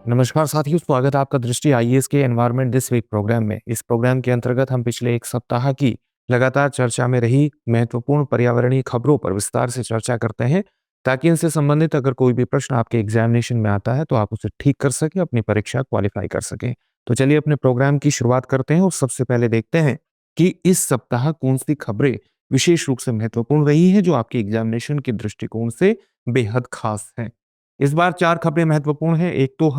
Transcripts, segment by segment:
नमस्कार साथियों, स्वागत है आपका दृष्टि आईएएस के एनवायरनमेंट दिस वीक प्रोग्राम में। इस प्रोग्राम के अंतर्गत हम पिछले 1 सप्ताह की लगातार चर्चा में रही महत्वपूर्ण पर्यावरणीय खबरों पर विस्तार से चर्चा करते हैं, ताकि इनसे संबंधित अगर कोई भी प्रश्न आपके एग्जामिनेशन में आता है, तो आप उसे ठीक कर सकें, अपनी परीक्षा क्वालिफाई कर सकें। तो चलिए अपने प्रोग्राम की शुरुआत करते हैं और सबसे पहले देखते हैं कि इस सप्ताह कौन-सी खबरें विशेष रूप से महत्वपूर्ण रही हैं, जो आपके एग्जामिनेशन के दृष्टिकोण से बेहद खास हैं। इस बार 4 खबरें महत्वपूर्ण हैं। एक तो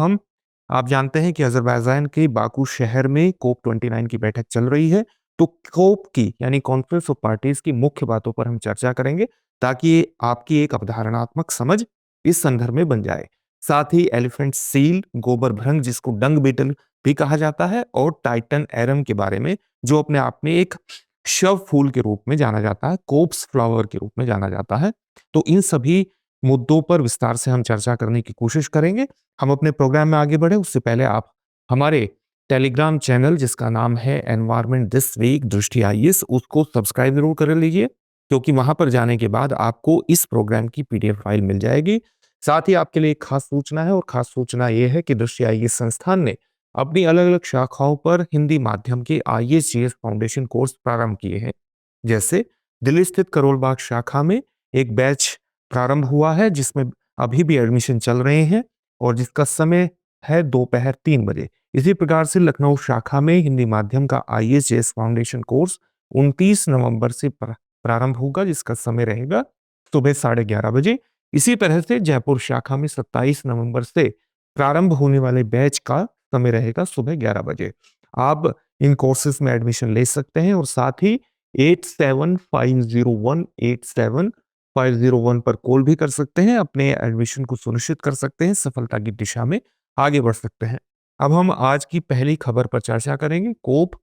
आप जानते हैं कि अज़रबैजान के बाकू शहर में कोप 29 की बैठक चल रही है। तो कोप की यानी कॉन्फ्रेंस ऑफ पार्टीज़ की मुख्य बातों पर हम चर्चा करेंगे, ताकि आपकी एक अवधारणात्मक समझ इस संदर्भ में बन जाए। साथ ही एलिफेंट सील, गोबर भृंग जिसको डंग बीटल भी कहा जाता है, और टाइटन एरम के बारे में, जो अपने आप में एक शव फूल के रूप में जाना जाता है, कोप्स फ्लावर के रूप में जाना जाता है। तो इन सभी मुद्दों पर विस्तार से हम चर्चा करने की कोशिश करेंगे। हम अपने प्रोग्राम में आगे बढ़े उससे पहले आप हमारे टेलीग्राम चैनल जिसका नाम है एनवायरनमेंट दिस वीक दृष्टि आईएएस, उसको सब्सक्राइब जरूर कर लीजिए, क्योंकि वहां पर जाने के बाद आपको इस प्रोग्राम की पीडीएफ फाइल मिल जाएगी। साथ ही आपके लिए एक खास सूचना है, और खास सूचना यह है कि दृष्टि आईएएस संस्थान ने अपनी अलग अलग शाखाओं पर हिंदी माध्यम के आईएएस जीएस फाउंडेशन कोर्स प्रारंभ किए हैं। जैसे दिल्ली स्थित करोल बाग शाखा में एक बैच प्रारंभ हुआ है, जिसमें अभी भी एडमिशन चल रहे हैं, और जिसका समय है दोपहर 3 बजे। इसी प्रकार से लखनऊ शाखा में हिंदी माध्यम का आईएएस फाउंडेशन कोर्स 29 नवंबर से प्रारंभ होगा, जिसका समय रहेगा सुबह 11:30 बजे। इसी तरह से जयपुर शाखा में 27 नवंबर से प्रारंभ होने वाले बैच का समय रहेगा सुबह 11 बजे। आप इन कोर्सेज में एडमिशन ले सकते हैं, और साथ ही 8750187501 पर कॉल भी कर सकते हैं। अपने एडमिशन को सुनिश्चित कर सकते हैं, सफलता की दिशा में आगे बढ़ सकते हैं। अब हम आज की पहली खबर पर चर्चा करेंगे, कोप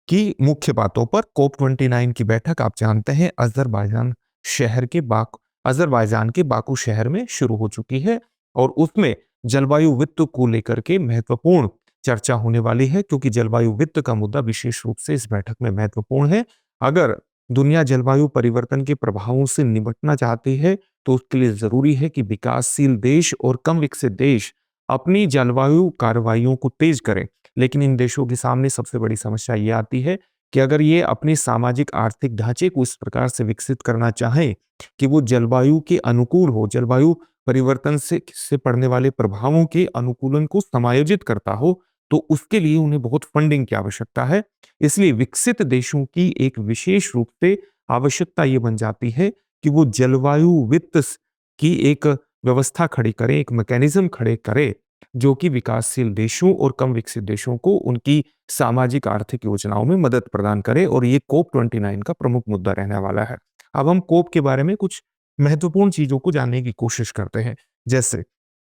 की मुख्य बातों पर। कोप 29 की बैठक आप जानते हैं अज़रबैजान के बाकू शहर में शुरू हो चुकी है, और उसमें जलवायु वित्त को लेकर के महत्वपूर्ण चर्चा होने वाली है, क्योंकि जलवायु वित्त का मुद्दा विशेष रूप से इस बैठक में महत्वपूर्ण है। अगर दुनिया जलवायु परिवर्तन के प्रभावों से निपटना चाहती है, तो उसके लिए जरूरी है कि विकासशील देश और कम विकसित देश अपनी जलवायु कार्रवाइयों को तेज करें। लेकिन इन देशों के सामने सबसे बड़ी समस्या ये आती है कि अगर ये अपने सामाजिक आर्थिक ढांचे को इस प्रकार से विकसित करना चाहें कि वो जलवायु के अनुकूल हो, जलवायु परिवर्तन से पड़ने वाले प्रभावों के अनुकूलन को समायोजित करता हो, तो उसके लिए उन्हें बहुत फंडिंग की आवश्यकता है। इसलिए विकसित देशों की एक विशेष रूप से आवश्यकता ये बन जाती है कि वो जलवायु वित्त की एक व्यवस्था खड़ी करें, एक मैकेनिज्म खड़े करें, जो कि विकासशील देशों और कम विकसित देशों को उनकी सामाजिक आर्थिक योजनाओं में मदद प्रदान करे, और ये कोप 29 का प्रमुख मुद्दा रहने वाला है। अब हम कोप के बारे में कुछ महत्वपूर्ण चीजों को जानने की कोशिश करते हैं। जैसे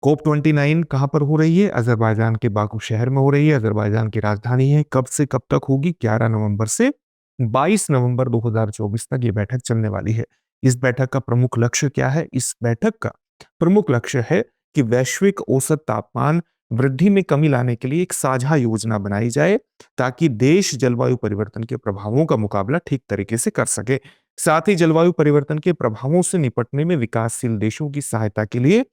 कोप 29 कहाँ पर हो रही है? अज़रबैजान के बाकू शहर में हो रही है। अज़रबैजान की राजधानी है। कब से कब तक होगी? 11 नवंबर से 22 नवंबर 2024 तक ये बैठक चलने वाली है। इस बैठक का प्रमुख लक्ष्य क्या है? इस बैठक का प्रमुख लक्ष्य है कि वैश्विक औसत तापमान वृद्धि में कमी लाने के लिए एक साझा योजना बनाई जाए, ताकि देश जलवायु परिवर्तन के प्रभावों का मुकाबला ठीक तरीके से कर सके। साथ ही जलवायु परिवर्तन के प्रभावों से निपटने में विकासशील देशों की सहायता के लिए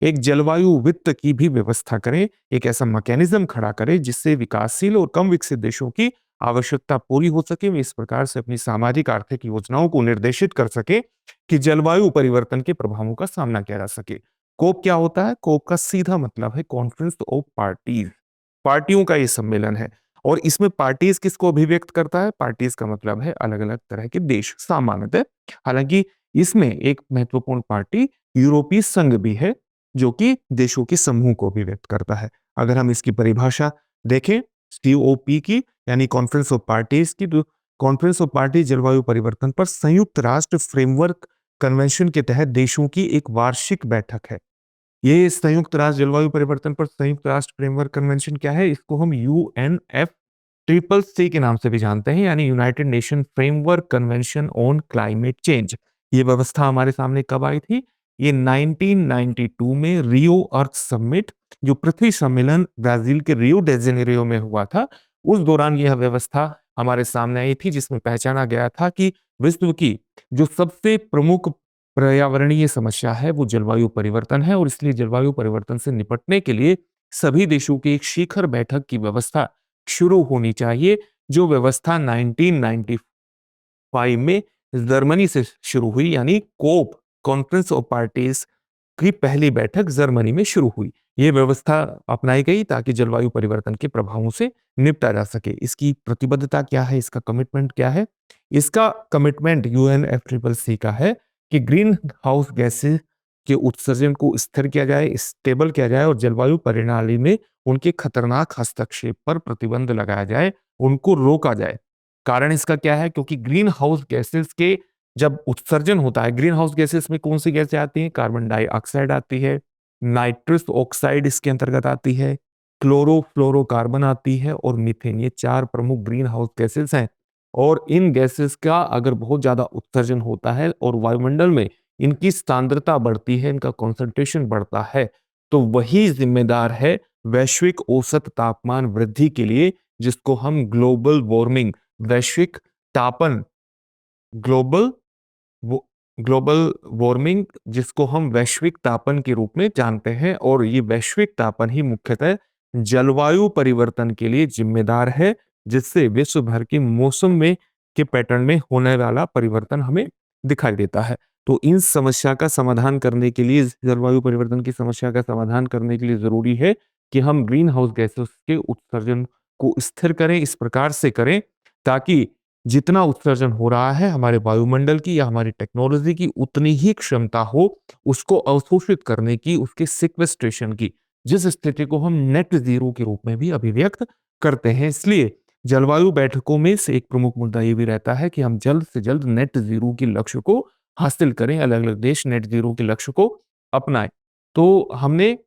एक जलवायु वित्त की भी व्यवस्था करें, एक ऐसा मैकेनिज्म खड़ा करें जिससे विकासशील और कम विकसित देशों की आवश्यकता पूरी हो सके। वे इस प्रकार से अपनी सामाजिक आर्थिक योजनाओं को निर्देशित कर सके कि जलवायु परिवर्तन के प्रभावों का सामना किया जा सके। कोप क्या होता है? कोप का सीधा मतलब है कॉन्फ्रेंस ऑफ पार्टीज, पार्टियों का ये सम्मेलन है। और इसमें पार्टीज किसको अभिव्यक्त करता है? पार्टीज का मतलब है अलग अलग तरह के देश सामान्यतः। हालांकि इसमें एक महत्वपूर्ण पार्टी यूरोपीय संघ भी है, जो कि देशों के समूह को अभिव्यक्त करता है। अगर हम इसकी परिभाषा देखें सीओपी की, यानी कॉन्फ्रेंस ऑफ पार्टीज की, तो कॉन्फ्रेंस ऑफ पार्टी जलवायु परिवर्तन पर संयुक्त राष्ट्र फ्रेमवर्क कन्वेंशन के तहत देशों की एक वार्षिक बैठक है। ये संयुक्त राष्ट्र जलवायु परिवर्तन पर संयुक्त राष्ट्र फ्रेमवर्क कन्वेंशन क्या है? इसको हम यूएनएफ ट्रिपल सी के नाम से भी जानते हैं, यानी United nation framework convention on climate change. ये व्यवस्था हमारे सामने कब आई थी? ये 1992 में रियो अर्थ समिट, जो पृथ्वी सम्मेलन ब्राजील के रियो डे जेनेरियो में हुआ था, उस दौरान यह व्यवस्था हमारे सामने आई थी, जिसमें पहचाना गया था कि विश्व की जो सबसे प्रमुख पर्यावरणीय समस्या है वो जलवायु परिवर्तन है, और इसलिए जलवायु परिवर्तन से निपटने के लिए सभी देशों की एक शिखर बैठक की व्यवस्था शुरू होनी चाहिए, जो व्यवस्था 1995 में जर्मनी से शुरू हुई, यानी कोप कॉन्फ्रेंस ऑफ पार्टीज की पहली बैठक जर्मनी में शुरू हुई। ये व्यवस्था अपनाई गई ताकि जलवायु परिवर्तन के प्रभावों से निपटा जा सके। इसकी प्रतिबद्धता क्या है, इसका कमिटमेंट क्या है? इसका कमिटमेंट यूएनएफसीसीसी का है कि ग्रीन हाउस गैसेस के उत्सर्जन को स्थिर किया जाए, स्टेबल किया जाए और जलवायु प्रणाली में उनके खतरनाक हस्तक्षेप पर प्रतिबंध लगाया जाए, उनको रोका जाए। कारण इसका क्या है? क्योंकि ग्रीन हाउस गैसेस के जब उत्सर्जन होता है, ग्रीन हाउस गैसेस में कौन सी गैसें आती हैं? कार्बन डाइऑक्साइड आती है, नाइट्रस ऑक्साइड इसके अंतर्गत आती है, क्लोरोफ्लोरोकार्बन आती है और मीथेन। ये 4 प्रमुख ग्रीन हाउस गैसेस हैं और इन गैसेस का अगर बहुत ज्यादा उत्सर्जन होता है और वायुमंडल में इनकी सांद्रता बढ़ती है, इनका कॉन्सेंट्रेशन बढ़ता है, तो वही जिम्मेदार है वैश्विक औसत तापमान वृद्धि के लिए, जिसको हम ग्लोबल वार्मिंग, वैश्विक तापन, ग्लोबल वो ग्लोबल वार्मिंग, जिसको हम वैश्विक तापन के रूप में जानते हैं। और ये वैश्विक तापन ही मुख्यतः जलवायु परिवर्तन के लिए जिम्मेदार है, जिससे विश्व भर के मौसम में के पैटर्न में होने वाला परिवर्तन हमें दिखाई देता है। तो इन समस्या का समाधान करने के लिए, जलवायु परिवर्तन की समस्या का समाधान करने के लिए जरूरी है कि हम ग्रीन हाउस गैसेस के उत्सर्जन को स्थिर करें, इस प्रकार से करें ताकि जितना उत्सर्जन हो रहा है हमारे वायुमंडल की या हमारी टेक्नोलॉजी की, उतनी ही क्षमता हो उसको अवशोषित करने की, उसके सिक्वेस्ट्रेशन की, जिस स्थिति को हम नेट जीरो के रूप में भी अभिव्यक्त करते हैं। इसलिए जलवायु बैठकों में से एक प्रमुख मुद्दा ये भी रहता है कि हम जल्द से जल्द नेट जीरो के लक्ष्य को हासिल करें, अलग अलग देश नेट जीरो के लक्ष्य को अपनाएं। तो हमने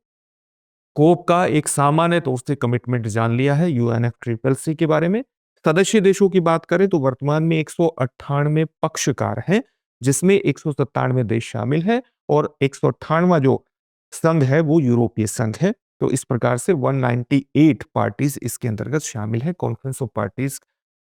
कोप का एक सामान्य तौर से कमिटमेंट जान लिया है यूएनएफसीसीसी के बारे में। सदस्य देशों की बात करें तो वर्तमान में 198 पक्षकार हैं, जिसमें 197 देश शामिल हैं और 198वां जो संघ है वो यूरोपीय संघ है। तो इस प्रकार से 198 पार्टीज इसके अंतर्गत शामिल है, कॉन्फ्रेंस ऑफ पार्टीज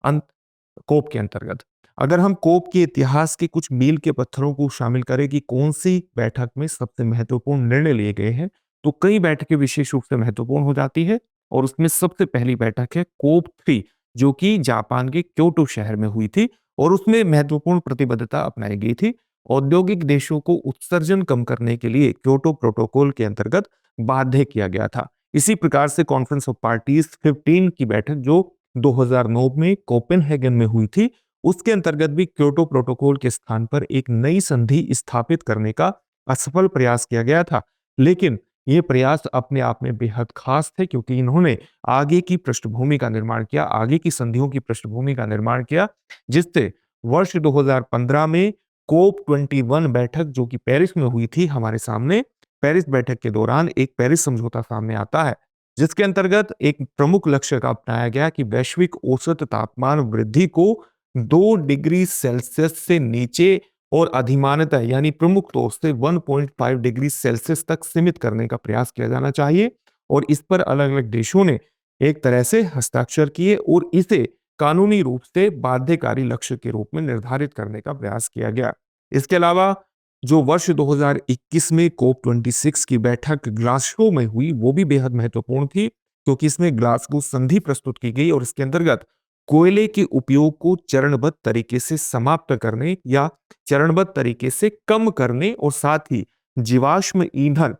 कोप के अंतर्गत। अगर हम कोप के इतिहास के कुछ मील के पत्थरों को शामिल करें कि कौन सी बैठक में सबसे महत्वपूर्ण निर्णय लिए गए हैं, तो कई बैठकें विशेष रूप से महत्वपूर्ण हो जाती है और उसमें सबसे पहली बैठक है कोप 3, जो कि जापान के क्योटो शहर में हुई थी और उसमें महत्वपूर्ण प्रतिबद्धता अपनाई गई थी। औद्योगिक देशों को उत्सर्जन कम करने के लिए क्योटो प्रोटोकॉल के अंतर्गत बाध्य किया गया था। इसी प्रकार से कॉन्फ्रेंस ऑफ पार्टीज 15 की बैठक जो 2009 में कोपेनहेगन में हुई थी, उसके अंतर्गत भी क्योटो प्रोटोकॉल के स्थान पर एक नई संधि स्थापित करने का असफल प्रयास किया गया था। लेकिन ये प्रयास अपने आप में बेहद खास थे क्योंकि इन्होंने आगे की पृष्ठभूमि का निर्माण किया, आगे की संधियों की पृष्ठभूमि का निर्माण किया, जिससे वर्ष 2015 में कोप 21 बैठक जो कि पेरिस में हुई थी हमारे सामने, पेरिस बैठक के दौरान एक पेरिस समझौता सामने आता है, जिसके अंतर्गत एक प्रमुख लक्ष्य का अपनाया गया कि वैश्विक औसत तापमान वृद्धि को 2 डिग्री सेल्सियस से नीचे और अधिमानतः यानी प्रमुख तौर से 1.5 डिग्री सेल्सियस तक सीमित करने का प्रयास किया जाना चाहिए। और इस पर अलग अलग देशों ने एक तरह से हस्ताक्षर किए और इसे कानूनी रूप से बाध्यकारी लक्ष्य के रूप में निर्धारित करने का प्रयास किया गया। इसके अलावा जो वर्ष 2021 में कोप 26 की बैठक ग्लासगो में हुई, वो भी बेहद महत्वपूर्ण थी क्योंकि इसमें ग्लासगो संधि प्रस्तुत की गई और इसके अंतर्गत कोयले के उपयोग को चरणबद्ध तरीके से समाप्त करने या चरणबद्ध तरीके से कम करने और साथ ही जीवाश्म ईंधन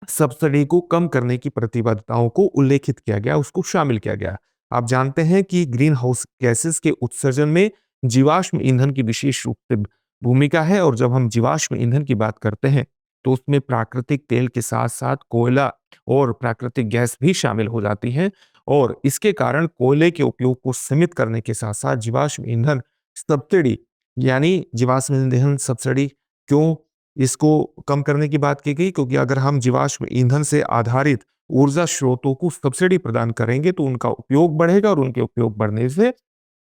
सब्सिडी को कम करने की प्रतिबद्धताओं को उल्लेखित किया गया, उसको शामिल किया गया। आप जानते हैं कि ग्रीन हाउस गैसेस के उत्सर्जन में जीवाश्म ईंधन की विशेष रूप से भूमिका है और जब हम जीवाश्म ईंधन की बात करते हैं तो उसमें प्राकृतिक तेल के साथ साथ कोयला और प्राकृतिक गैस भी शामिल हो जाती हैं और इसके कारण कोयले के उपयोग को सीमित करने के साथ साथ जीवाश्म ईंधन सब्सिडी, यानी जीवाश्म ईंधन सब्सिडी क्यों इसको कम करने की बात की गई? क्योंकि अगर हम जीवाश्म ईंधन से आधारित ऊर्जा स्रोतों को सब्सिडी प्रदान करेंगे तो उनका उपयोग बढ़ेगा और उनके उपयोग बढ़ने से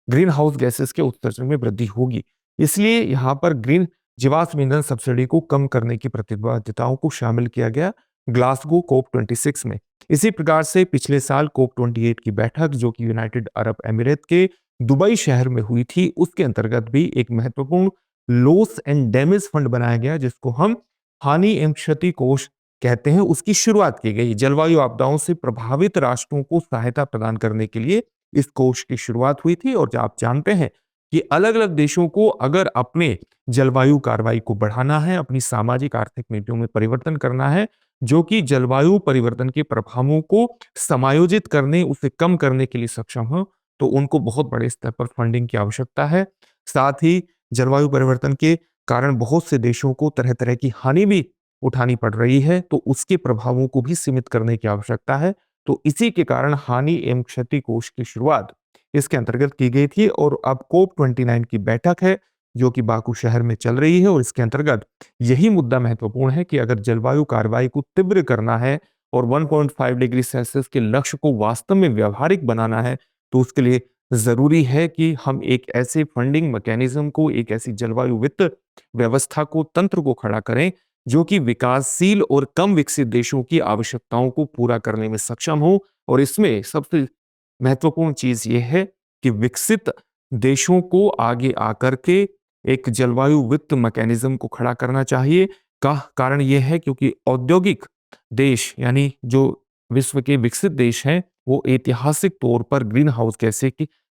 ग्रीन हाउस गैसेस के उत्सर्जन में वृद्धि होगी। इसलिए यहाँ पर ग्रीन जीवाश्म ईंधन सब्सिडी को कम करने की प्रतिबद्धताओं को शामिल किया गया ग्लासगो कोप 26 में। इसी प्रकार से पिछले साल कोप 28 की बैठक जो कि यूनाइटेड अरब एमिरेत के दुबई शहर में हुई थी, उसके अंतर्गत भी एक महत्वपूर्ण लॉस एंड डैमेज फंड बनाया गया जिसको हम हानि एवं क्षति कोष कहते हैं उसकी शुरुआत की गई। जलवायु आपदाओं से प्रभावित राष्ट्रों को सहायता प्रदान करने के लिए इस कोष की शुरुआत हुई थी। और आप जानते हैं कि अलग-अलग देशों को अगर अपने जलवायु कार्रवाई को बढ़ाना है, अपनी सामाजिक आर्थिक नीतियों में परिवर्तन करना है, जो कि जलवायु परिवर्तन के प्रभावों को समायोजित करने, उसे कम करने के लिए सक्षम हो, तो उनको बहुत बड़े स्तर पर फंडिंग की आवश्यकता है। साथ ही जलवायु परिवर्तन के कारण बहुत से देशों को तरह-तरह की हानि भी उठानी पड़ रही है, तो उसके प्रभावों को भी सीमित करने की आवश्यकता है। तो इसी के कारण हानि एवं क्षति कोष की शुरुआत इसके अंतर्गत की गई थी। और अब कोप 29 की बैठक है, जो कि बाकू शहर में चल रही है, और इसके अंतर्गत यही मुद्दा महत्वपूर्ण है कि अगर जलवायु कार्रवाई को तीव्र करना है और 1.5 डिग्री सेल्सियस के लक्ष्य को वास्तव में व्यावहारिक बनाना है, तो उसके लिए ज़रूरी है कि हम एक ऐसे फंडिंग मैकेनिज्म को, एक ऐसी जलवायु वित्त व्यवस्था को, तंत्र को खड़ा करें, जो कि विकासशील और कम विकसित देशों की आवश्यकताओं को पूरा करने में सक्षम हो। और इसमें सबसे महत्वपूर्ण चीज़ ये है कि विकसित देशों को आगे आकर के एक जलवायु वित्त मैकेनिज्म को खड़ा करना चाहिए। का कारण ये है क्योंकि औद्योगिक देश, यानी जो विश्व के विकसित देश हैं, वो ऐतिहासिक तौर पर ग्रीन हाउस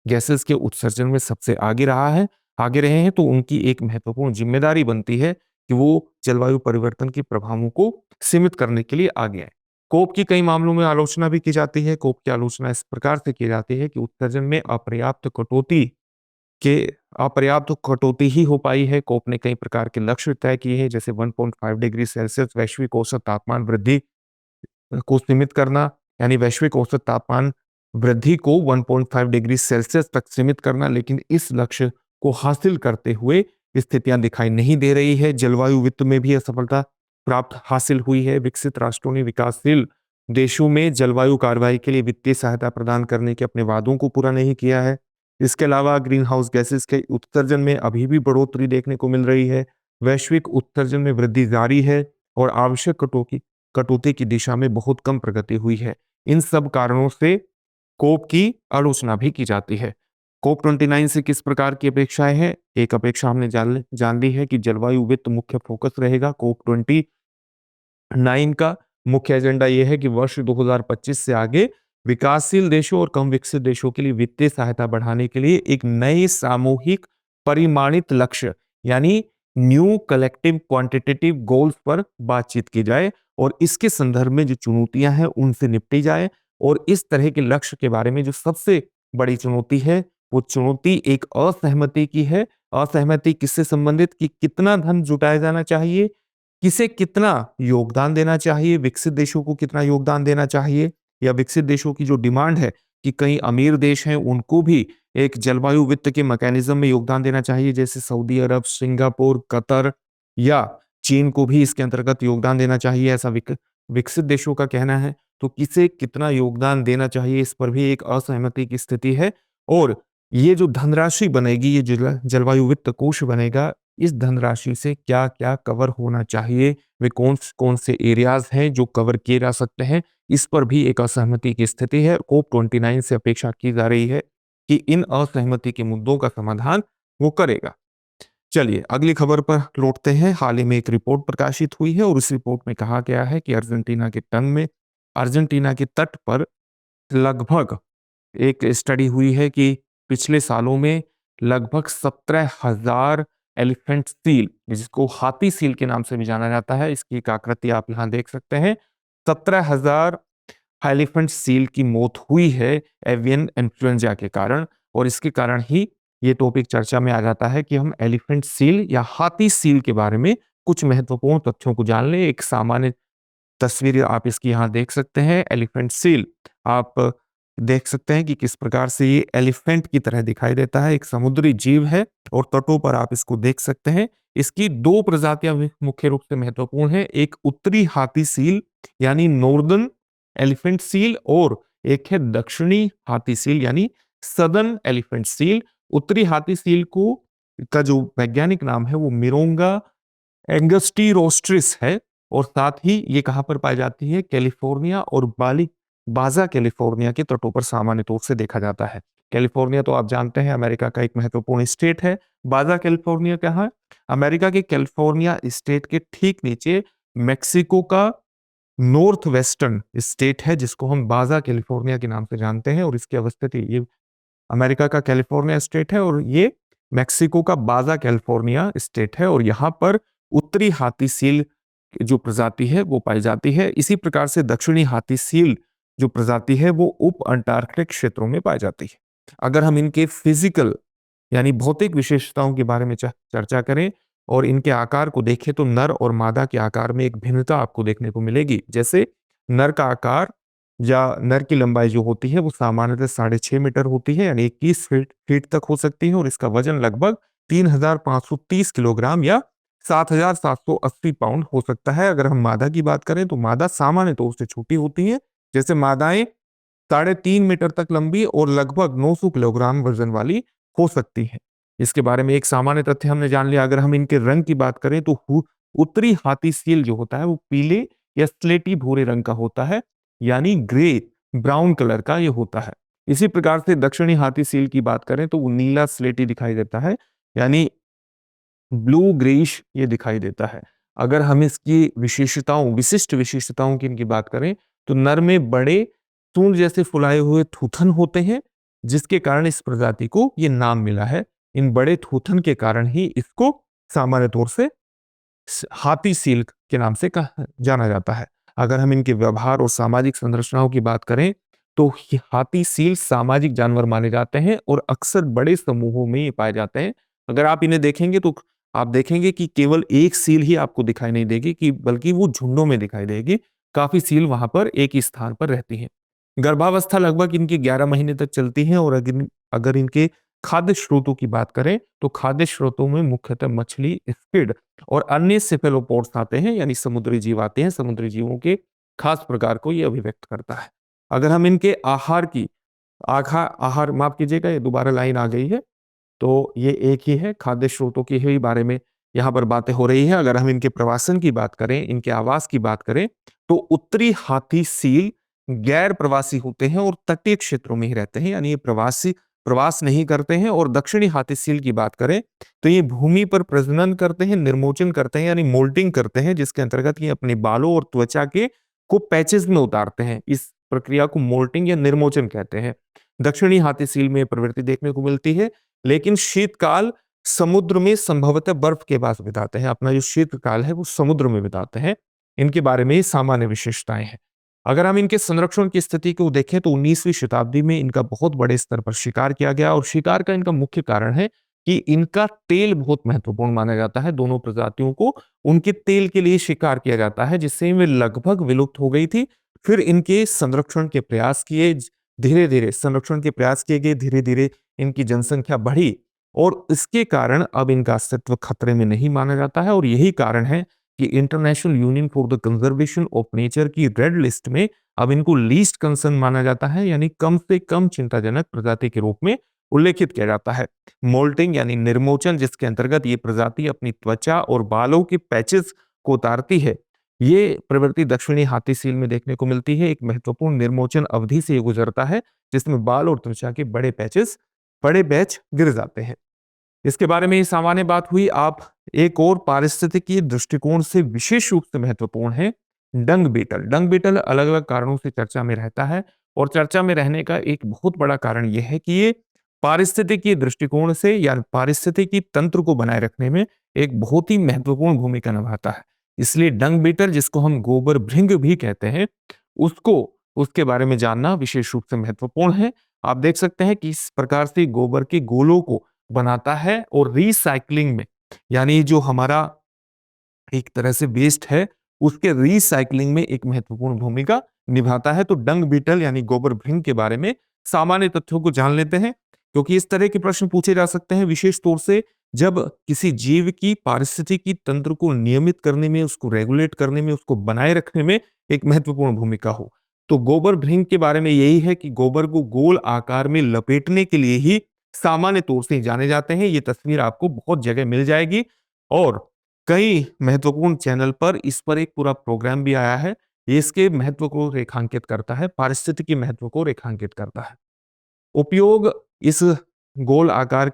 गैसेस के उत्सर्जन में सबसे आगे रहे हैं। तो उनकी एक महत्वपूर्ण जिम्मेदारी बनती है कि वो जलवायु परिवर्तन के प्रभावों को सीमित करने के लिए आगे आए। कोप की कई मामलों में आलोचना भी की जाती है। कोप की आलोचना इस प्रकार से की जाती है कि उत्सर्जन में के अपर्याप्त कटौती ही हो पाई है। कोप ने कई प्रकार के लक्ष्य तय किए हैं, जैसे 1.5 डिग्री सेल्सियस वैश्विक औसत तापमान वृद्धि को सीमित करना, यानी वैश्विक औसत तापमान वृद्धि को 1.5 डिग्री सेल्सियस तक सीमित करना। लेकिन इस लक्ष्य को हासिल करते हुए स्थितियां दिखाई नहीं दे रही है। जलवायु वित्त में भी असफलता प्राप्त हासिल हुई है। विकसित राष्ट्रों ने विकासशील देशों में जलवायु कार्रवाई के लिए वित्तीय सहायता प्रदान करने के अपने वादों को पूरा नहीं किया है। इसके अलावा ग्रीन हाउस गैसेस के उत्सर्जन में अभी भी बढ़ोतरी देखने को मिल रही है। वैश्विक उत्सर्जन में वृद्धि जारी है और आवश्यक कटौती की दिशा में बहुत कम प्रगति हुई है। इन सब कारणों से कोप की आलोचना भी की जाती है। कोप 29 से किस प्रकार की अपेक्षाएं हैं? एक अपेक्षा हमने जान ली है कि जलवायु वित्त मुख्य फोकस रहेगा। कोप 29 का मुख्य एजेंडा यह है कि वर्ष 2025 से आगे विकासशील देशों और कम विकसित देशों के लिए वित्तीय सहायता बढ़ाने के लिए एक नए सामूहिक परिमाणित लक्ष्य, यानी न्यू कलेक्टिव क्वांटिटेटिव गोल्स पर बातचीत की जाए और इसके संदर्भ में जो चुनौतियां हैं उनसे निपटी जाए। और इस तरह के लक्ष्य के बारे में जो सबसे बड़ी चुनौती है, वो चुनौती एक असहमति की है। असहमति किससे संबंधित, कि कितना धन जुटाया जाना चाहिए, किसे कितना योगदान देना चाहिए, विकसित देशों को कितना योगदान देना चाहिए, या विकसित देशों की जो डिमांड है कि कई अमीर देश हैं उनको भी एक जलवायु वित्त के मैकेनिज्म में योगदान देना चाहिए, जैसे सऊदी अरब, सिंगापुर, कतर या चीन को भी इसके अंतर्गत योगदान देना चाहिए, ऐसा विकसित देशों का कहना है। तो किसे कितना योगदान देना चाहिए, इस पर भी एक असहमति की स्थिति है। और ये जो धनराशि बनेगी, ये जलवायु वित्त कोष बनेगा, इस धनराशि से क्या क्या कवर होना चाहिए, वे कौन कौन से एरियाज हैं जो कवर किए जा सकते हैं, इस पर भी एक असहमति की स्थिति है। कोप 29 से अपेक्षा की जा रही है कि इन असहमति के मुद्दों का समाधान वो करेगा। चलिए अगली खबर पर लौटते हैं। हाल ही में एक रिपोर्ट प्रकाशित हुई है और उस रिपोर्ट में कहा गया है कि अर्जेंटीना के तट पर लगभग, एक स्टडी हुई है कि पिछले सालों में लगभग 17,000 एलिफेंट सील, जिसको हाथी सील के नाम से भी जाना जाता है, इसकी एक आकृति आप यहाँ देख सकते हैं। 17,000 एलिफेंट सील की मौत हुई है एवियन इन्फ्लुएंजा के कारण। और इसके कारण ही ये टॉपिक चर्चा में आ जाता है कि हम एलिफेंट सील या हाथी सील के बारे में कुछ महत्वपूर्ण तथ्यों को जान लें। एक सामान्य तस्वीर आप इसकी यहाँ देख सकते हैं। एलिफेंट सील आप देख सकते हैं कि किस प्रकार से ये एलिफेंट की तरह दिखाई देता है। एक समुद्री जीव है और तटों पर आप इसको देख सकते हैं। इसकी दो प्रजातियां मुख्य रूप से महत्वपूर्ण है। एक उत्तरी हाथी सील यानी नॉर्दर्न एलिफेंट सील, और एक है दक्षिणी हाथी सील यानी सदर्न एलिफेंट सील। उत्तरी हाथी सील को का जो वैज्ञानिक नाम है वो मिरोंगा एंगस्टीरोस्ट्रिस है। और साथ ही ये कहां पर पाई जाती है, कैलिफोर्निया और बाजा कैलिफोर्निया के तटों पर सामान्य तौर से देखा जाता है। कैलिफोर्निया तो आप जानते हैं अमेरिका का एक महत्वपूर्ण स्टेट है। बाजा कैलिफोर्निया कहाँ है? अमेरिका के कैलिफोर्निया स्टेट के ठीक नीचे मेक्सिको का नॉर्थ वेस्टर्न स्टेट है जिसको हम बाजा कैलिफोर्निया के नाम से जानते हैं, और इसकी अवस्थिति ये अमेरिका का कैलिफोर्निया स्टेट है, और ये मेक्सिको का बाजा कैलिफोर्निया स्टेट है, और यहाँ पर उत्तरी हाथी सील जो प्रजाति है वो पाई जाती है। इसी प्रकार से दक्षिणी हाथी सील जो प्रजाति है वो उप अंटार्कटिक क्षेत्रों में पाई जाती है। अगर हम इनके फिजिकल यानी भौतिक विशेषताओं के बारे में चर्चा करें और इनके आकार को देखें तो नर और मादा के आकार में एक भिन्नता आपको देखने को मिलेगी। जैसे नर का आकार या नर की लंबाई जो होती है वो सामान्यतः 6.5 मीटर होती है, यानी 21 फीट तक हो सकती है, और इसका वजन लगभग 3,530 किलोग्राम या 7,780 पाउंड हो सकता है। अगर हम मादा की बात करें तो मादा सामान्य तौर से छोटी होती है, जैसे मादाएं 3.5 मीटर तक लंबी और लगभग 900 किलोग्राम वजन वाली हो सकती है। इसके बारे में एक सामान्य तथ्य हमने जान लिया। अगर हम इनके रंग की बात करें तो उत्तरी हाथी सील जो होता है वो पीले या स्लेटी भूरे रंग का होता है, यानी ग्रे ब्राउन कलर का ये होता है। इसी प्रकार से दक्षिणी हाथी सील की बात करें तो वो नीला स्लेटी दिखाई देता है, यानी ब्लू ग्रेइश ये दिखाई देता है। अगर हम इसकी विशेषताओं विशिष्ट विशेषताओं की इनकी बात करें तो नर में बड़े सूंड जैसे फुलाए हुए थूथन होते हैं, जिसके कारण इस प्रजाति को ये नाम मिला है। इन बड़े थूथन के कारण ही इसको सामान्य तौर से हाथी सील के नाम से जाना जाता है। अगर हम इनके व्यवहार और सामाजिक संरचनाओं की बात करें तो हाथी सील सामाजिक जानवर माने जाते हैं और अक्सर बड़े समूहों में ये पाए जाते हैं। अगर आप इन्हें देखेंगे तो आप देखेंगे कि केवल एक सील ही आपको दिखाई नहीं देगी, कि बल्कि वो झुंडों में दिखाई देगी। काफी सील वहां पर एक ही स्थान पर रहती हैं। गर्भावस्था लगभग इनकी 11 महीने तक चलती है, और अगर इनके खाद्य स्रोतों की बात करें तो खाद्य स्रोतों में मुख्यतः मछली, स्क्विड और अन्य सेफेलोपोड्स आते हैं, यानी समुद्री जीव आते हैं। समुद्री जीवों के खास प्रकार को ये अभिव्यक्त करता है। अगर हम इनके आहार की आहार माफ कीजिएगा, ये दोबारा लाइन आ गई है, तो ये एक ही है, खाद्य स्रोतों के ही बारे में यहाँ पर बातें हो रही है। अगर हम इनके प्रवासन की बात करें, इनके आवास की बात करें, तो उत्तरी हाथी सील गैर प्रवासी होते हैं और तटीय क्षेत्रों में ही रहते हैं, यानी ये प्रवास नहीं करते हैं। और दक्षिणी हाथी सील की बात करें तो ये भूमि पर प्रजनन करते हैं, निर्मोचन करते हैं, यानी मोल्टिंग करते हैं, जिसके अंतर्गत ये अपने बालों और त्वचा के को पैचेस में उतारते हैं। इस प्रक्रिया को मोल्टिंग या निर्मोचन कहते हैं। दक्षिणी हाथी सील में प्रवृत्ति देखने को मिलती है, लेकिन शीतकाल समुद्र में संभवतः बर्फ के पास बिताते हैं। अपना जो शीतकाल है वो समुद्र में बिताते हैं। इनके बारे में सामान्य विशेषताएं हैं। अगर हम इनके संरक्षण की स्थिति को देखें तो 19वीं शताब्दी में इनका बहुत बड़े स्तर पर शिकार किया गया, और शिकार का इनका मुख्य कारण है कि इनका तेल बहुत महत्वपूर्ण माना जाता है। दोनों प्रजातियों को उनके तेल के लिए शिकार किया जाता है, जिससे वे लगभग विलुप्त हो गई थी। फिर इनके संरक्षण के प्रयास किए, धीरे धीरे संरक्षण के प्रयास किए गए, धीरे धीरे इनकी जनसंख्या बढ़ी, और इसके कारण अब इनका अस्तित्व खतरे में नहीं माना जाता है। और यही कारण है कि international union for the conservation of nature की रेड लिस्ट में अब इनको लीस्ट कंसर्न माना जाता है, यानी कम से कम चिंताजनक प्रजाति के रूप में उल्लेखित किया जाता है। मोल्टिंग यानी निर्मोचन, जिसके अंतर्गत ये प्रजाति अपनी त्वचा और बालों के पैचेस को उतारती है, ये प्रवृत्ति दक्षिणी हाथी सील में देखने को मिलती है। एक महत्वपूर्ण निर्मोचन अवधि से ये गुजरता है, जिसमें बाल और त्वचा के बड़े पैच गिर जाते हैं। इसके बारे में ये सामान्य बात हुई। आप एक और पारिस्थितिकी दृष्टिकोण से विशेष रूप से महत्वपूर्ण है डंग बीटल। डंग बीटल अलग अलग कारणों से चर्चा में रहता है, और चर्चा में रहने का एक बहुत बड़ा कारण यह है कि ये पारिस्थितिकी दृष्टिकोण से या पारिस्थितिकी तंत्र को बनाए रखने में एक बहुत ही महत्वपूर्ण भूमिका निभाता है। इसलिए डंग बीटल, जिसको हम गोबर भृंग भी कहते हैं, उसको उसके बारे में जानना विशेष रूप से महत्वपूर्ण है। आप देख सकते हैं कि इस प्रकार से गोबर के गोलों को बनाता है, और रिसाइकलिंग में, यानी जो हमारा एक तरह से वेस्ट है उसके रिसाइकलिंग में एक महत्वपूर्ण भूमिका निभाता है। तो डंग बीटल यानी गोबर भृंग के बारे में सामान्य तथ्यों को जान लेते हैं, क्योंकि इस तरह के प्रश्न पूछे जा सकते हैं, विशेष तौर से जब किसी जीव की पारिस्थितिकी तंत्र को नियमित करने में, उसको रेगुलेट करने में, उसको बनाए रखने में एक महत्वपूर्ण भूमिका हो। तो गोबर भृंग के बारे में यही है कि गोबर को गोल आकार में लपेटने के लिए ही सामान्य तौर से जाने जाते हैं। ये तस्वीर आपको बहुत जगह मिल जाएगी, और कई महत्वपूर्ण चैनल पर इस पर एक पूरा प्रोग्राम भी आया है। ये इसके महत्व को रेखांकित करता है, पारिस्थितिकी महत्व को रेखांकित करता है। उपयोग इस गोल आकार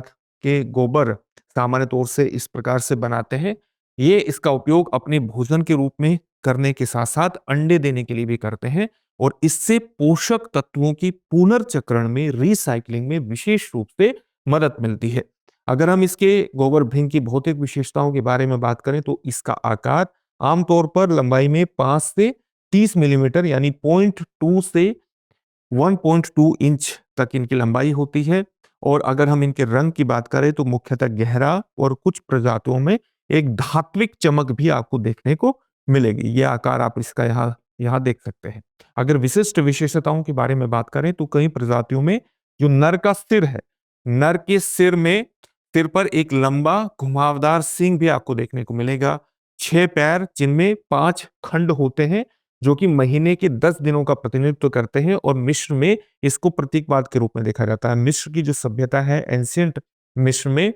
के गोबर सामान्य तौर से इस प्रकार से बनाते हैं ये इसका उपयोग अपने भोजन के रूप में करने के साथ साथ अंडे देने के लिए भी करते हैं और इससे पोषक तत्वों की पुनर्चक्रण में, रिसाइक्लिंग में विशेष रूप से मदद मिलती है। अगर हम इसके गोबर भृंग की भौतिक विशेषताओं के बारे में बात करें तो इसका आकार आमतौर पर लंबाई में 5 से 30 मिलीमीटर यानी 0.2 से 1.2 इंच तक इनकी लंबाई होती है। और अगर हम इनके रंग की बात करें तो मुख्यतः गहरा और कुछ प्रजातियों में एक धात्विक चमक भी आपको देखने को मिलेगी। यह आकार आप इसका यहाँ यहाँ देख सकते हैं। अगर विशिष्ट विशेषताओं के बारे में बात करें तो कई प्रजातियों में जो नर का सिर है, नर के सिर पर एक लंबा घुमावदार सींग भी आपको देखने को मिलेगा। 6 पैर जिनमें 5 खंड होते हैं जो कि महीने के 10 दिनों का प्रतिनिधित्व करते हैं और मिस्र में इसको प्रतीकवाद के रूप में देखा जाता है। मिस्र की जो सभ्यता है एंशिएंट मिस्र में,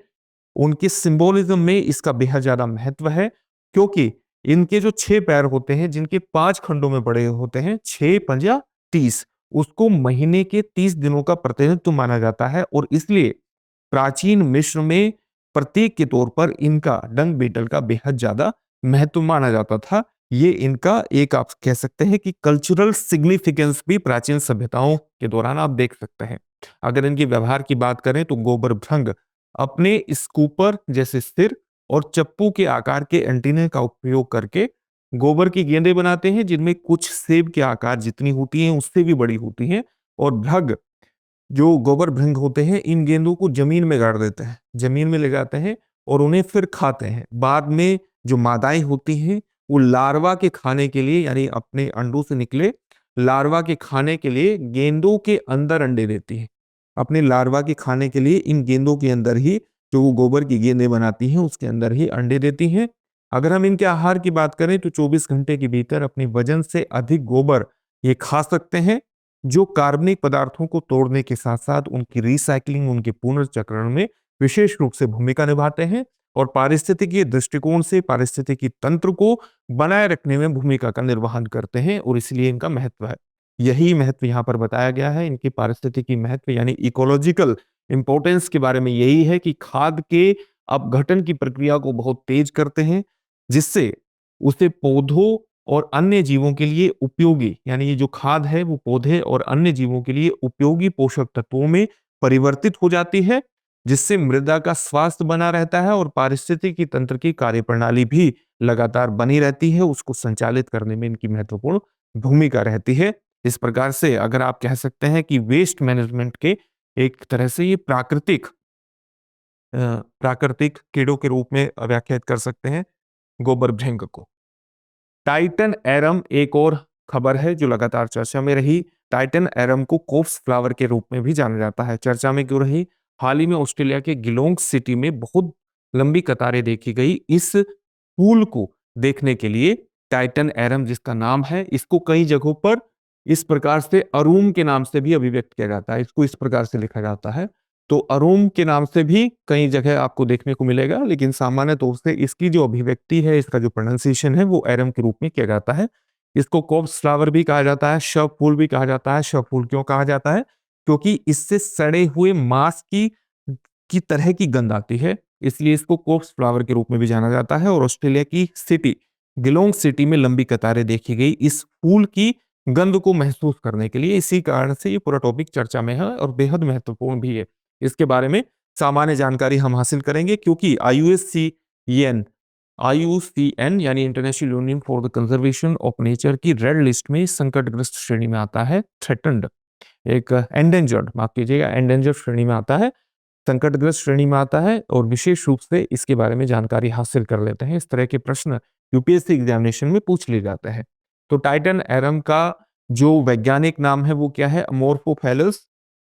उनके सिंबोलिज्म में इसका बेहद ज्यादा महत्व है क्योंकि इनके जो 6 पैर होते हैं जिनके 5 खंडों में बड़े होते हैं, 6 पंजा 30, उसको महीने के 30 दिनों का प्रतिनिधित्व माना जाता है और इसलिए प्राचीन मिस्र में प्रतीक के तौर पर इनका डंग बीटल का बेहद ज्यादा महत्व माना जाता था। ये इनका एक आप कह सकते हैं कि कल्चरल सिग्निफिकेंस भी प्राचीन सभ्यताओं के दौरान आप देख सकते हैं। अगर इनके व्यवहार की बात करें तो गोबर भृंग अपने स्कूपर जैसे सिर और चप्पू के आकार के एंटीने का उपयोग करके गोबर की गेंदें बनाते हैं जिनमें कुछ सेब के आकार जितनी होती हैं उससे भी बड़ी होती हैं। और भृंग जो गोबर भृंग होते हैं इन गेंदों को जमीन में गाड़ देते हैं, जमीन में ले जाते हैं और उन्हें फिर खाते हैं। बाद में जो मादाएं होती हैं वो लार्वा के खाने के लिए यानी अपने अंडों से निकले लार्वा के खाने के लिए गेंदों के अंदर अंडे देती हैं। अपने लार्वा के खाने के लिए इन गेंदों के अंदर ही जो वो गोबर की गेंदें बनाती हैं उसके अंदर ही अंडे देती हैं। अगर हम इनके आहार की बात करें तो 24 घंटे के भीतर अपने वजन से अधिक गोबर ये खा सकते हैं जो कार्बनिक पदार्थों को तोड़ने के साथ साथ उनकी रिसाइकलिंग, उनके पुनर्चक्रण में विशेष रूप से भूमिका निभाते हैं और पारिस्थितिकी दृष्टिकोण से पारिस्थितिकी तंत्र को बनाए रखने में भूमिका का निर्वहन करते हैं और इसलिए इनका महत्व है। यही महत्व यहाँ पर बताया गया है। इनकी पारिस्थितिकी महत्व यानी इकोलॉजिकल इंपॉर्टेंस के बारे में यही है कि खाद के अपघटन की प्रक्रिया को बहुत तेज करते हैं जिससे उसे पौधों और अन्य जीवों के लिए उपयोगी यानी ये जो खाद है वो पौधे और अन्य जीवों के लिए उपयोगी पोषक तत्वों में परिवर्तित हो जाती है जिससे मृदा का स्वास्थ्य बना रहता है और पारिस्थितिकी तंत्र की कार्यप्रणाली भी लगातार बनी रहती है, उसको संचालित करने में इनकी महत्वपूर्ण भूमिका रहती है। इस प्रकार से अगर आप कह सकते हैं कि वेस्ट मैनेजमेंट के एक तरह से ये प्राकृतिक कीड़ों के रूप में व्याख्यात कर सकते हैं गोबर भृंग को। टाइटन एरम एक और खबर है जो लगातार चर्चा में रही। टाइटन एरम को कोप्स फ्लावर के रूप में भी जाना जाता है। चर्चा में क्यों रही? हाल ही में ऑस्ट्रेलिया के गिलोंग सिटी में बहुत लंबी कतारें देखी गई इस फूल को देखने के लिए। टाइटन एरम जिसका नाम है, इसको कई जगहों पर इस प्रकार से अरूम के नाम से भी अभिव्यक्त किया जाता है, इसको इस प्रकार से लिखा जाता है। तो अरूम के नाम से भी कई जगह आपको देखने को मिलेगा, लेकिन सामान्य तौर से इसकी जो अभिव्यक्ति है, इसका जो प्रोनाउंसिएशन है वो एरम के रूप में किया जाता है। इसको कॉर्प्स फ्लावर भी कहा जाता है, शव फूल भी कहा जाता है। शव फूल क्यों कहा जाता है? क्योंकि इससे सड़े हुए मांस की तरह की गंध आती है, इसलिए इसको कॉर्प्स फ्लावर के रूप में भी जाना जाता है। और ऑस्ट्रेलिया की सिटी गिलोंग सिटी में लंबी कतारें देखी गई इस फूल की गंध को महसूस करने के लिए। इसी कारण से ये पूरा टॉपिक चर्चा में है और बेहद महत्वपूर्ण भी है। इसके बारे में सामान्य जानकारी हम हासिल करेंगे क्योंकि IUCN यानी international union for the conservation of nature की रेड लिस्ट में संकटग्रस्त श्रेणी में आता है। थ्रेटन्ड एक एंडेंजर्ड, माफ कीजिएगा, एंडेंजर्ड श्रेणी में आता है, संकटग्रस्त श्रेणी में आता है और विशेष रूप से इसके बारे में जानकारी हासिल कर लेते हैं। इस तरह के प्रश्न यूपीएससी एग्जामिनेशन में पूछ लिए जाते हैं। तो टाइटन एरम का जो वैज्ञानिक नाम है वो क्या है? अमोर्फोफेलस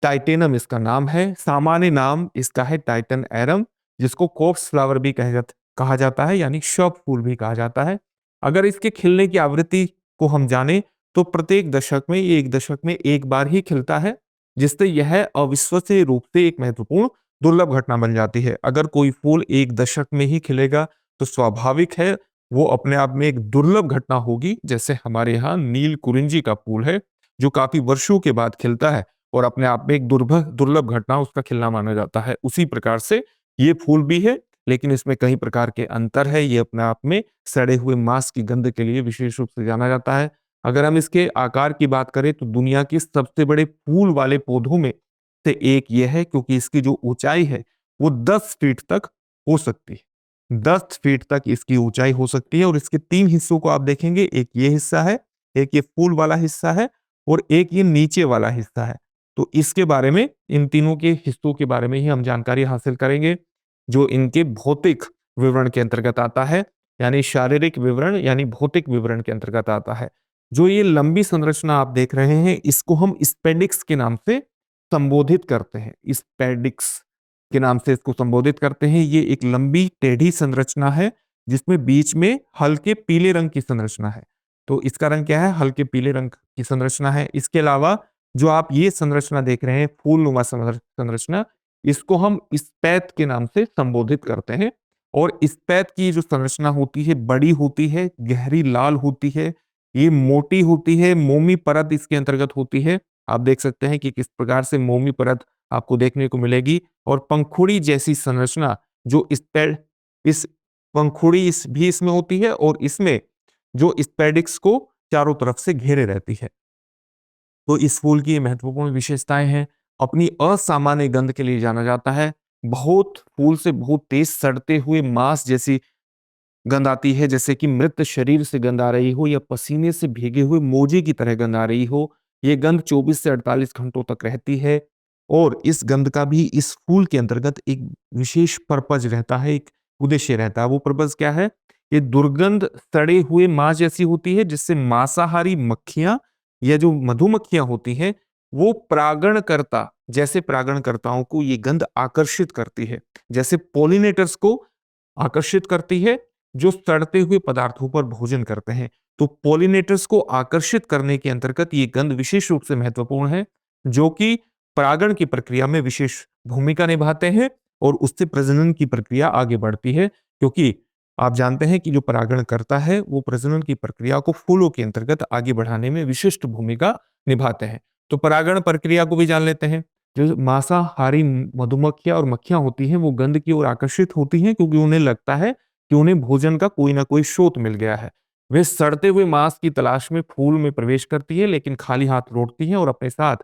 टाइटेनम इसका नाम है। सामान्य नाम इसका है टाइटन एरम, जिसको कॉर्प्स फ्लावर भी कहा जाता है यानी शव फूल भी कहा जाता है। अगर इसके खिलने की आवृत्ति को हम जाने तो प्रत्येक दशक में ये 1 दशक में एक बार ही खिलता है, जिससे यह अविश्वसनीय रूप से एक महत्वपूर्ण दुर्लभ घटना बन जाती है। अगर कोई फूल 1 दशक में ही खिलेगा तो स्वाभाविक है वो अपने आप में एक दुर्लभ घटना होगी। जैसे हमारे यहाँ नील कुरिंजी का फूल है जो काफी वर्षों के बाद खिलता है और अपने आप में एक दुर्लभ घटना उसका खिलना माना जाता है। उसी प्रकार से ये फूल भी है लेकिन इसमें कई प्रकार के अंतर है। ये अपने आप में सड़े हुए मांस की गंध के लिए विशेष रूप से जाना जाता है। अगर हम इसके आकार की बात करें तो दुनिया के सबसे बड़े फूल वाले पौधों में से एक ये है, क्योंकि इसकी जो ऊंचाई है वो 10 फीट तक हो सकती है। 10 फीट तक इसकी ऊंचाई हो सकती है और इसके 3 हिस्सों को आप देखेंगे, एक ये हिस्सा है, एक ये फूल वाला हिस्सा है और एक ये नीचे वाला हिस्सा है। तो इसके बारे में, इन तीनों के हिस्सों के बारे में ही हम जानकारी हासिल करेंगे, जो इनके भौतिक विवरण के अंतर्गत आता है, यानी शारीरिक विवरण यानी भौतिक विवरण के अंतर्गत आता है। जो ये लंबी संरचना आप देख रहे हैं, इसको हम स्पेडिक्स के नाम से संबोधित करते हैं। स्पेडिक्स के नाम से इसको संबोधित करते हैं। ये एक लंबी टेढ़ी संरचना है जिसमें बीच में हल्के पीले रंग की संरचना है। तो इसका रंग क्या है? हल्के पीले रंग की संरचना है। इसके अलावा जो आप ये संरचना देख रहे हैं, फूलनुमा संरचना, इसको हम स्पैथ के नाम से संबोधित करते हैं। और स्पैथ की जो संरचना होती है, बड़ी होती है, गहरी लाल होती है, ये मोटी होती है, मोमी परत इसके अंतर्गत होती है। आप देख सकते हैं कि किस प्रकार से मोमी परत आपको देखने को मिलेगी। और पंखुड़ी जैसी संरचना जो इस पंखुड़ी भी इसमें होती है और इसमें जो स्पेडिक्स को चारों तरफ से घेरे रहती है। तो इस फूल की ये महत्वपूर्ण विशेषताएं हैं। अपनी असामान्य गंध के लिए जाना जाता है। बहुत फूल से बहुत तेज सड़ते हुए मांस जैसी गंध आती है, जैसे कि मृत शरीर से गंध आ रही हो या पसीने से भीगे हुए मोजे की तरह गंध आ रही हो। ये गंध 24 से 48 घंटों तक रहती है और इस गंध का भी इस फूल के अंतर्गत एक विशेष पर्पज रहता है, एक उद्देश्य रहता है। वो पर्पज क्या है? ये दुर्गंध सड़े हुए मांस जैसी होती है, जिससे मांसाहारी मक्खियां या जो मधुमक्खियां होती हैं वो परागणकर्ता, जैसे परागणकर्ताओं को ये गंध आकर्षित करती है, जैसे पोलिनेटर्स को आकर्षित करती है जो सड़ते हुए पदार्थों पर भोजन करते हैं। तो पोलिनेटर्स को आकर्षित करने के अंतर्गत ये गंध विशेष रूप से महत्वपूर्ण है, जो कि परागण की प्रक्रिया में विशेष भूमिका निभाते हैं और उससे प्रजनन की प्रक्रिया आगे बढ़ती है। क्योंकि आप जानते हैं कि जो परागण करता है वो प्रजनन की प्रक्रिया को फूलों के अंतर्गत आगे बढ़ाने में विशिष्ट भूमिका निभाते हैं। तो परागण प्रक्रिया को भी जान लेते हैं। जो मांसाहारी मधुमक्खियां और मक्खियां होती हैं वो गंध की ओर आकर्षित होती हैं, क्योंकि उन्हें लगता है कि उन्हें भोजन का कोई ना कोई स्रोत मिल गया है। वे सड़ते हुए मांस की तलाश में फूल में प्रवेश करती है, लेकिन खाली हाथ लौटती हैं और अपने साथ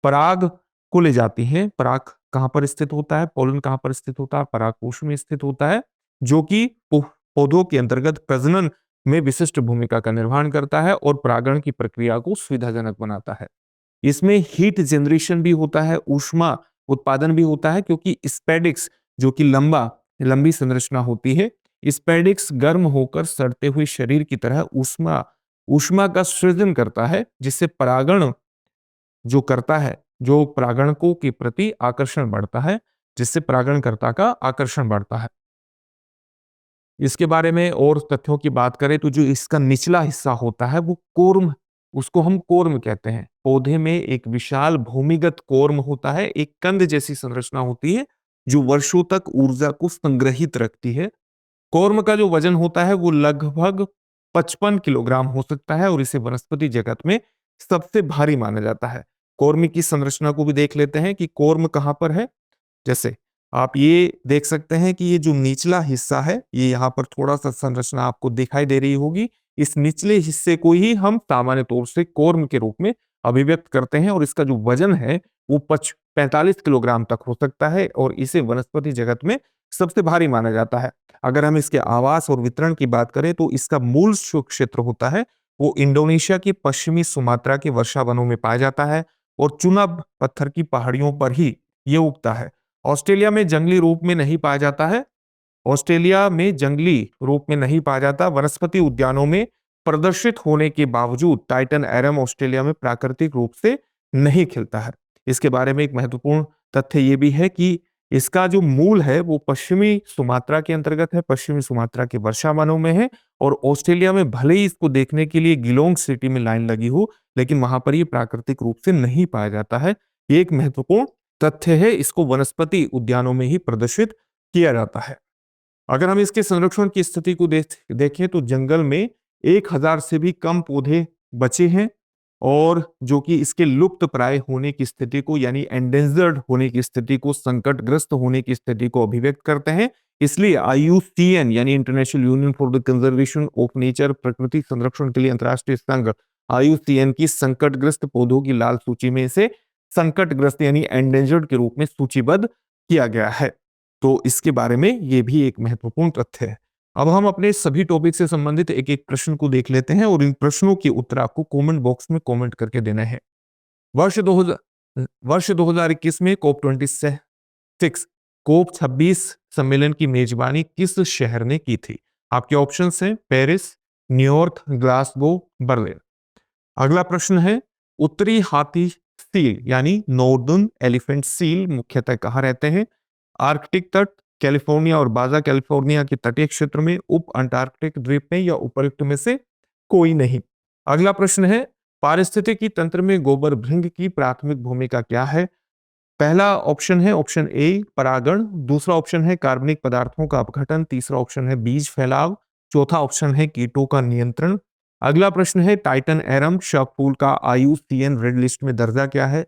पराग को ले जाती हैं। पराग कहाँ पर स्थित होता है? पोलन कहाँ पर स्थित होता है? परागकोश में स्थित होता है, जो कि पौधों के अंतर्गत प्रजनन में विशिष्ट भूमिका का निर्वहन करता है और परागण की प्रक्रिया को सुविधाजनक बनाता है। इसमें हीट जनरेशन भी होता है, ऊष्मा उत्पादन भी होता है, क्योंकि स्पेडिक्स जो कि लंबी संरचना होती है, स्पेडिक्स गर्म होकर सड़ते हुए शरीर की तरह ऊष्मा ऊष्मा का सृजन करता है, जिससे परागण जो करता है, जो परागणकों के प्रति आकर्षण बढ़ता है, जिससे परागणकर्ता का आकर्षण बढ़ता है। इसके बारे में और तथ्यों की बात करें तो जो इसका निचला हिस्सा होता है वो कोर्म, उसको हम कोर्म कहते हैं। पौधे में एक विशाल भूमिगत कोर्म होता है, एक कंद जैसी संरचना होती है जो वर्षों तक ऊर्जा को संग्रहित रखती है। कोर्म का जो वजन होता है वो लगभग 55 किलोग्राम हो सकता है और इसे वनस्पति जगत में सबसे भारी माना जाता है। कोर्म की संरचना को भी देख लेते हैं कि कोर्म कहाँ पर है। जैसे आप ये देख सकते हैं कि ये जो निचला हिस्सा है, ये यहाँ पर थोड़ा-सा संरचना आपको दिखाई दे रही होगी। इस निचले हिस्से को ही हम सामान्य तौर से कोर्म के रूप में अभिव्यक्त करते हैं और इसका जो वजन है वो 45 किलोग्राम तक हो सकता है और इसे वनस्पति जगत में सबसे भारी माना जाता है। अगर हम इसके आवास और वितरण की बात करें तो इसका मूल जो क्षेत्र होता है वो इंडोनेशिया के पश्चिमी सुमात्रा के वर्षा वनों में पाया जाता है और चुनाब पत्थर की पहाड़ियों पर ही ये उगता है। ऑस्ट्रेलिया में जंगली रूप में नहीं पाया जाता है। ऑस्ट्रेलिया में जंगली रूप में नहीं पाया जाता। वनस्पति उद्यानों में प्रदर्शित होने के बावजूद टाइटन एरम ऑस्ट्रेलिया में प्राकृतिक रूप से नहीं खिलता है। इसके बारे में एक महत्वपूर्ण तथ्य ये भी है कि इसका जो मूल है वो पश्चिमी सुमात्रा के अंतर्गत है, पश्चिमी सुमात्रा के वर्षा वनों में है और ऑस्ट्रेलिया में भले ही इसको देखने के लिए गिलोंग सिटी में लाइन लगी हो, लेकिन वहां पर ये प्राकृतिक रूप से नहीं पाया जाता है। ये एक महत्वपूर्ण तथ्य है, इसको वनस्पति उद्यानों में ही प्रदर्शित किया जाता है। अगर हम इसके संरक्षण की स्थिति को देखें तो जंगल में 1000 से भी कम पौधे बचे हैं और जो कि इसके लुप्त प्राय होने की स्थिति को यानी एंडेंजर्ड होने की स्थिति को, संकटग्रस्त होने की स्थिति को अभिव्यक्त करते हैं। इसलिए IUCN यानी international union for the conservation of nature, प्रकृति संरक्षण के लिए अंतर्राष्ट्रीय संघ IUCN की संकटग्रस्त पौधों की लाल सूची में इसे संकटग्रस्त यानी एंडेंजर्ड के रूप में सूचीबद्ध किया गया है। तो इसके बारे में ये भी एक महत्वपूर्ण तथ्य है। अब हम अपने सभी टॉपिक से संबंधित एक एक प्रश्न को देख लेते हैं और इन प्रश्नों के उत्तर आपको कमेंट बॉक्स में कमेंट करके देना है। वर्ष 2021 में COP 26 सम्मेलन की मेजबानी किस शहर ने की थी? आपके ऑप्शंस हैं पेरिस, न्यूयॉर्क, ग्लासगो, बर्लिन। अगला प्रश्न है उत्तरी हाथी सील यानी नॉर्दर्न एलिफेंट सील मुख्यतः कहाँ रहते हैं? आर्कटिक तट, कैलिफोर्निया और बाजा कैलिफोर्निया के तटीय क्षेत्र में, उप अंटार्कटिक द्वीप में, या उपर्युक्त में से कोई नहीं। अगला प्रश्न है पारिस्थितिकी तंत्र में गोबर भृंग की प्राथमिक भूमिका क्या है? पहला ऑप्शन है ऑप्शन ए परागण, दूसरा ऑप्शन है कार्बनिक पदार्थों का अपघटन, तीसरा ऑप्शन है बीज फैलाव, चौथा ऑप्शन है कीटों का नियंत्रण। अगला प्रश्न है टाइटन एरम शव फूल का IUCN रेड लिस्ट में दर्जा क्या है?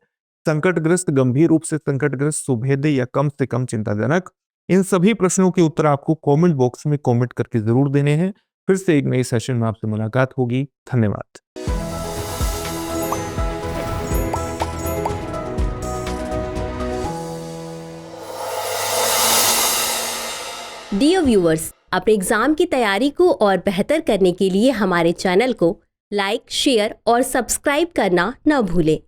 संकटग्रस्त, गंभीर रूप से संकटग्रस्त, सुभेद्य या कम से कम चिंताजनक। इन सभी प्रश्नों के उत्तर आपको कमेंट बॉक्स में कमेंट करके जरूर देने हैं। फिर से एक नई सेशन में आपसे मुलाकात होगी। धन्यवाद। डियर व्यूअर्स, अपने एग्जाम की तैयारी को और बेहतर करने के लिए हमारे चैनल को लाइक, शेयर और सब्सक्राइब करना न भूलें।